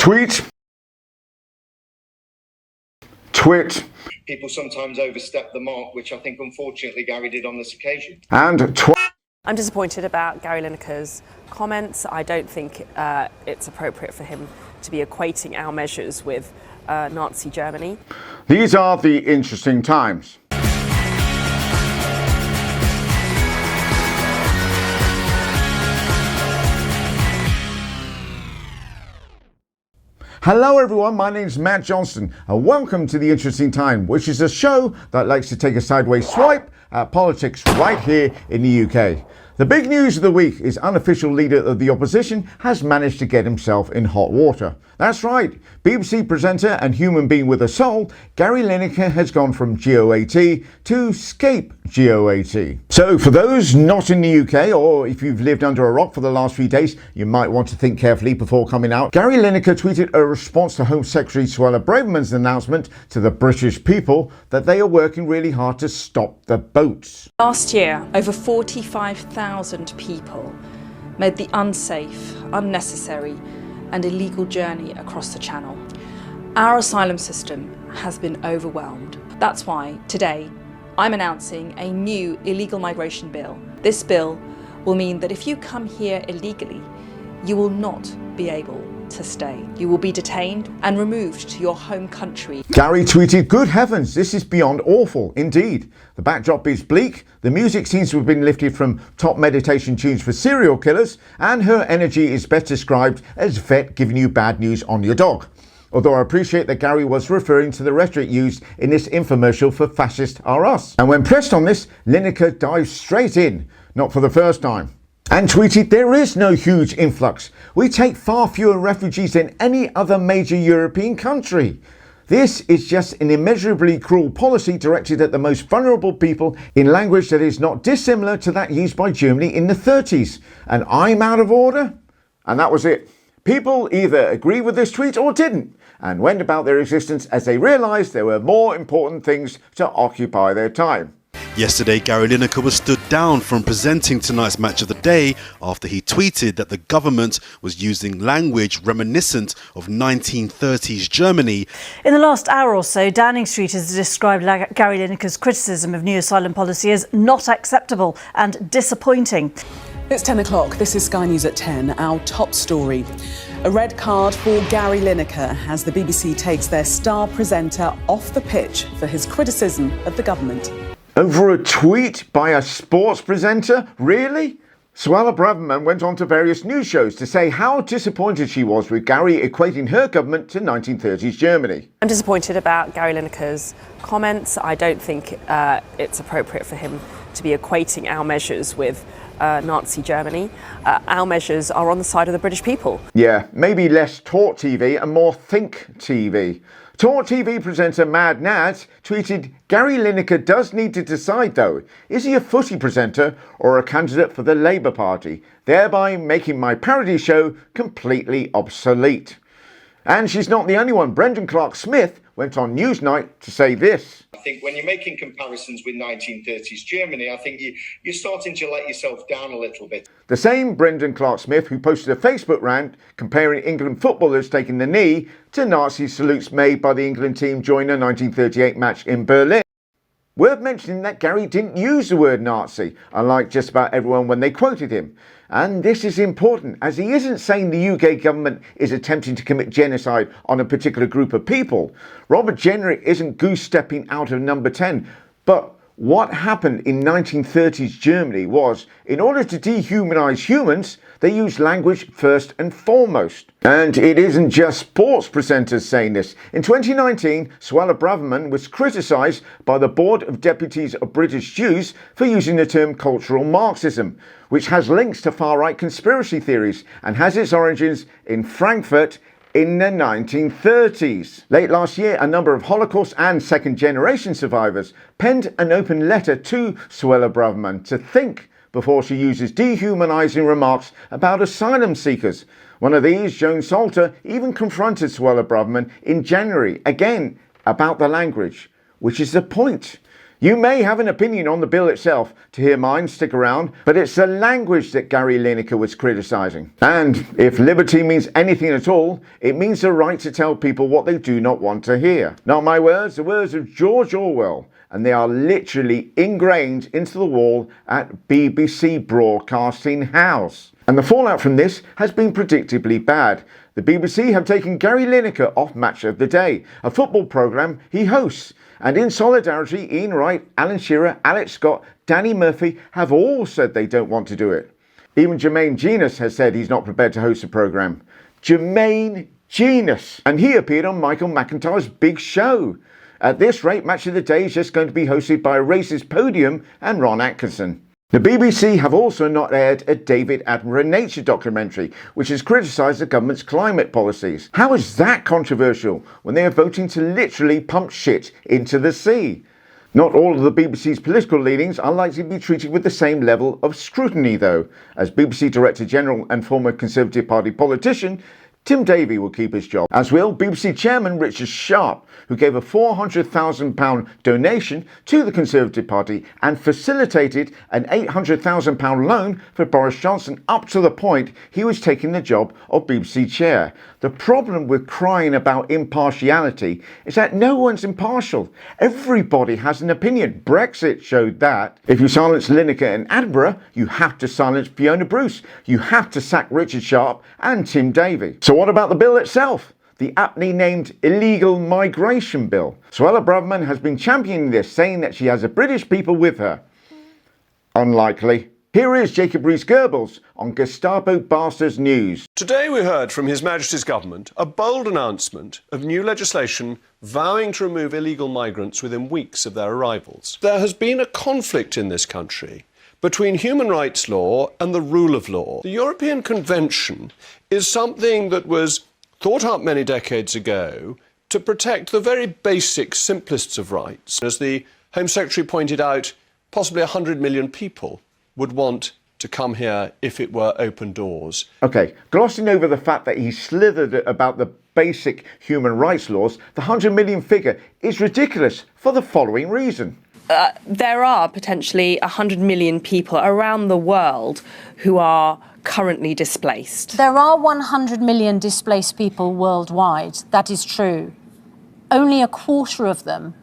Tweet. Twit. People sometimes overstep the mark, which I think unfortunately Gary did on this occasion. And I'm disappointed about Gary Lineker's comments. I don't think it's appropriate for him to be equating our measures with Nazi Germany. These are the interesting times. Hello everyone, my name is Matt Johnston and welcome to The Interesting Time, which is a show that likes to take a sideways swipe at politics right here in the UK. The big news of the week is unofficial leader of the opposition has managed to get himself in hot water. That's right, BBC presenter and human being with a soul, Gary Lineker has gone from GOAT to Scape GOAT. So for those not in the UK, or if you've lived under a rock for the last few days, you might want to think carefully before coming out. Gary Lineker tweeted a response to Home Secretary Suella Braverman's announcement to the British people that they are working really hard to stop the boats. Last year, over 45,000 people made the unsafe, unnecessary and illegal journey across the Channel. Our asylum system has been overwhelmed. That's why today I'm announcing a new illegal migration bill. This bill will mean that if you come here illegally, you will not be able to stay. You will be detained and removed to your home country. Gary tweeted, "Good heavens, this is beyond awful indeed. The backdrop is bleak, the music seems to have been lifted from top meditation tunes for serial killers, and her energy is best described as vet giving you bad news on your dog." Although I appreciate that Gary was referring to the rhetoric used in this infomercial for Fascist R Us. And when pressed on this, Lineker dived straight in, not for the first time, and tweeted, "There is no huge influx. We take far fewer refugees than any other major European country. This is just an immeasurably cruel policy directed at the most vulnerable people in language that is not dissimilar to that used by Germany in the 30s. And I'm out of order?" And that was it. People either agreed with this tweet or didn't, and went about their existence as they realised there were more important things to occupy their time. Yesterday, Gary Lineker was stood down from presenting tonight's Match of the Day after he tweeted that the government was using language reminiscent of 1930s Germany. In the last hour or so, Downing Street has described Gary Lineker's criticism of new asylum policy as not acceptable and disappointing. It's 10 o'clock. This is Sky News at 10. Our top story. A red card for Gary Lineker as the BBC takes their star presenter off the pitch for his criticism of the government. Over a tweet by a sports presenter? Really? Suella Braverman went on to various news shows to say how disappointed she was with Gary equating her government to 1930s Germany. I'm disappointed about Gary Lineker's comments. I don't think it's appropriate for him to be equating our measures with Nazi Germany. Our measures are on the side of the British people. Yeah, maybe less Talk TV and more Think TV. Talk TV presenter Mad Nads tweeted, "Gary Lineker does need to decide though, is he a footy presenter or a candidate for the Labour Party, thereby making my parody show completely obsolete." And she's not the only one. Brendan Clark-Smith went on Newsnight to say this. I think when you're making comparisons with 1930s Germany, I think you're starting to let yourself down a little bit. The same Brendan Clark-Smith who posted a Facebook rant comparing England footballers taking the knee to Nazi salutes made by the England team during a 1938 match in Berlin. Worth mentioning that Gary didn't use the word Nazi, unlike just about everyone when they quoted him. And this is important, as he isn't saying the UK government is attempting to commit genocide on a particular group of people. Robert Jenrick isn't goose-stepping out of number 10. But what happened in 1930s Germany was, in order to dehumanise humans, they used language first and foremost. And it isn't just sports presenters saying this. In 2019, Suella Braverman was criticised by the Board of Deputies of British Jews for using the term cultural Marxism, which has links to far-right conspiracy theories and has its origins in Frankfurt in the 1930s. Late last year, a number of Holocaust and second-generation survivors penned an open letter to Suella Braverman to think before she uses dehumanising remarks about asylum seekers. One of these, Joan Salter, even confronted Suella Braverman in January, again about the language, which is the point. You may have an opinion on the bill itself. To hear mine, stick around. But it's the language that Gary Lineker was criticising. And if liberty means anything at all, it means the right to tell people what they do not want to hear. Not my words, the words of George Orwell. And they are literally ingrained into the wall at BBC Broadcasting House. And the fallout from this has been predictably bad. The BBC have taken Gary Lineker off Match of the Day, a football programme he hosts. And in solidarity, Ian Wright, Alan Shearer, Alex Scott, Danny Murphy have all said they don't want to do it. Even Jermaine Genius has said he's not prepared to host the programme. Jermaine Genius! And he appeared on Michael McIntyre's Big Show. At this rate, Match of the Day is just going to be hosted by a racist podium and Ron Atkinson. The BBC have also not aired a David Attenborough nature documentary, which has criticised the government's climate policies. How is that controversial when they are voting to literally pump shit into the sea? Not all of the BBC's political leanings are likely to be treated with the same level of scrutiny, though, as BBC Director General and former Conservative Party politician Tim Davie will keep his job, as will BBC Chairman Richard Sharp, who gave a £400,000 donation to the Conservative Party and facilitated an £800,000 loan for Boris Johnson up to the point he was taking the job of BBC Chair. The problem with crying about impartiality is that no one's impartial. Everybody has an opinion. Brexit showed that. If you silence Lineker in Edinburgh, you have to silence Fiona Bruce. You have to sack Richard Sharp and Tim Davie. So what about the bill itself? The aptly named Illegal Migration Bill. Suella Braverman has been championing this, saying that she has the British people with her. Unlikely. Here is Jacob Rees-Goebbels on Gestapo Bastards News. Today we heard from His Majesty's Government a bold announcement of new legislation vowing to remove illegal migrants within weeks of their arrivals. There has been a conflict in this country between human rights law and the rule of law. The European Convention is something that was thought up many decades ago to protect the very basic, simplest of rights. As the Home Secretary pointed out, possibly 100 million people would want to come here if it were open doors. Okay, glossing over the fact that he slithered about the basic human rights laws, the 100 million figure is ridiculous for the following reason. There are potentially 100 million people around the world who are currently displaced. There are 100 million displaced people worldwide. That is true. Only a quarter of them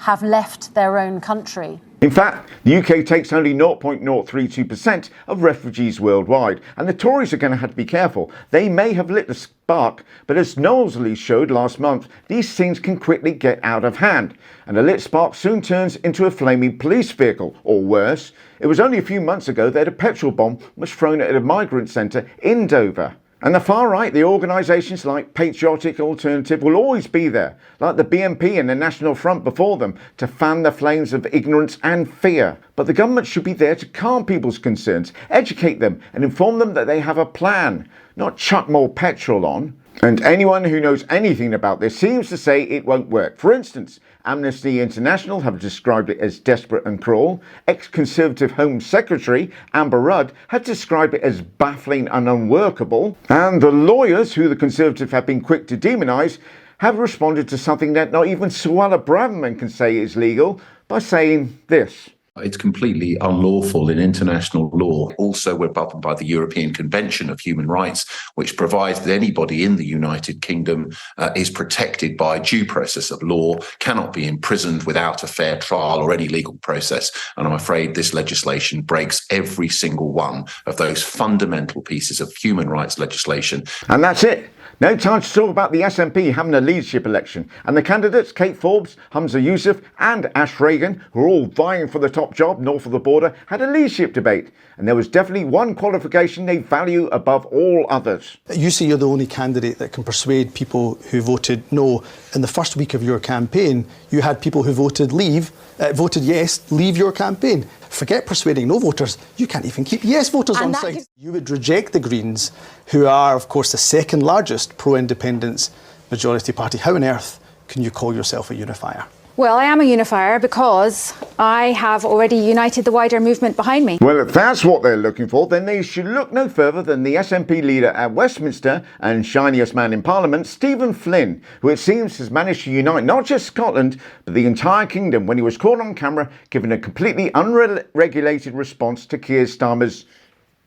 have left their own country. In fact, the UK takes only 0.032% of refugees worldwide, and the Tories are going to have to be careful. They may have lit the spark, but as Knowsley showed last month, these things can quickly get out of hand, and a lit spark soon turns into a flaming police vehicle, or worse. It was only a few months ago that a petrol bomb was thrown at a migrant centre in Dover. And the far right, the organisations like Patriotic Alternative will always be there, like the BNP and the National Front before them, to fan the flames of ignorance and fear. But the government should be there to calm people's concerns, educate them and inform them that they have a plan, not chuck more petrol on. And anyone who knows anything about this seems to say it won't work. For instance, Amnesty International have described it as desperate and cruel. Ex-Conservative Home Secretary Amber Rudd had described it as baffling and unworkable. And the lawyers, who the Conservatives have been quick to demonise, have responded to something that not even Suella Braverman can say is legal by saying this. It's completely unlawful in international law. Also, we're governed by the European Convention of Human Rights, which provides that anybody in the United Kingdom is protected by due process of law, cannot be imprisoned without a fair trial or any legal process. And I'm afraid this legislation breaks every single one of those fundamental pieces of human rights legislation. And that's it. No time to talk about the SNP having a leadership election, and the candidates Kate Forbes, Humza Yousaf and Ash Reagan, who are all vying for the top job north of the border, had a leadership debate, and there was definitely one qualification they value above all others. You say you're the only candidate that can persuade people who voted no. In the first week of your campaign, you had people who voted yes, leave your campaign. Forget persuading no voters, you can't even keep yes voters on side. You would reject the Greens, who are, of course, the second largest pro-independence majority party. How on earth can you call yourself a unifier? Well, I am a unifier because I have already united the wider movement behind me. Well, if that's what they're looking for, then they should look no further than the SNP leader at Westminster and shiniest man in Parliament, Stephen Flynn, who it seems has managed to unite not just Scotland, but the entire kingdom when he was caught on camera giving a completely unregulated response to Keir Starmer's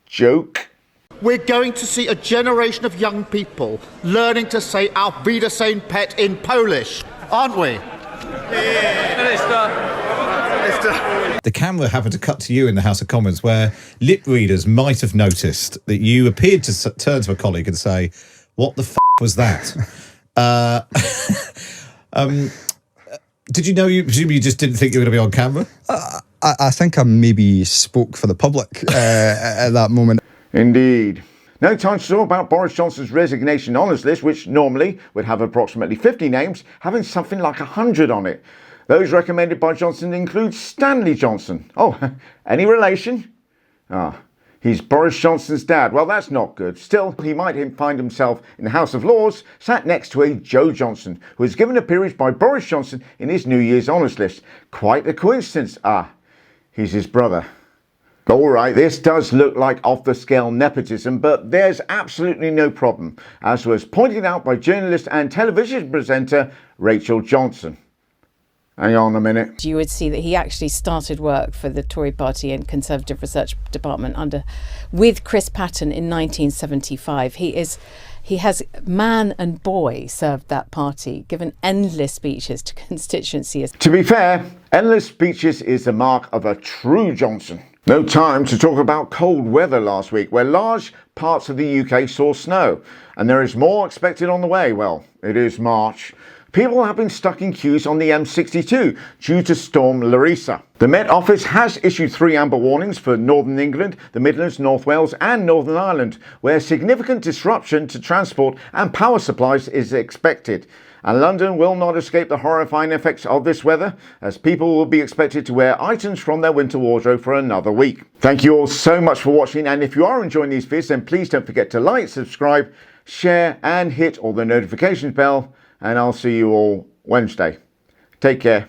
joke. We're going to see a generation of young people learning to say Auf Wiedersehen pet in Polish, aren't we? The camera happened to cut to you in the House of Commons, where lip readers might have noticed that you appeared to turn to a colleague and say, "What the f*** was that?" Did you know? You presumably you just didn't think you were going to be on camera. I think I maybe spoke for the public at that moment. Indeed. No time to talk about Boris Johnson's resignation honours list, which normally would have approximately 50 names, having something like 100 on it. Those recommended by Johnson include Stanley Johnson. Oh, any relation? He's Boris Johnson's dad. Well, that's not good. Still, he might find himself in the House of Lords, sat next to a Joe Johnson, who was given a peerage by Boris Johnson in his New Year's honours list. Quite the coincidence. He's his brother. All right, this does look like off-the-scale nepotism, but there's absolutely no problem, as was pointed out by journalist and television presenter Rachel Johnson. Hang on a minute. You would see that he actually started work for the Tory party and Conservative Research Department with Chris Patten in 1975. He has man and boy served that party, given endless speeches to constituencies. To be fair, endless speeches is the mark of a true Johnson. No time to talk about cold weather last week, where large parts of the UK saw snow, and there is more expected on the way. Well, it is March. People have been stuck in queues on the M62 due to Storm Larissa. The Met Office has issued 3 amber warnings for Northern England, the Midlands, North Wales and Northern Ireland, where significant disruption to transport and power supplies is expected. And London will not escape the horrifying effects of this weather, as people will be expected to wear items from their winter wardrobe for another week. Thank you all so much for watching, and if you are enjoying these vids, then please don't forget to like, subscribe, share and hit all the notifications bell, and I'll see you all Wednesday. Take care.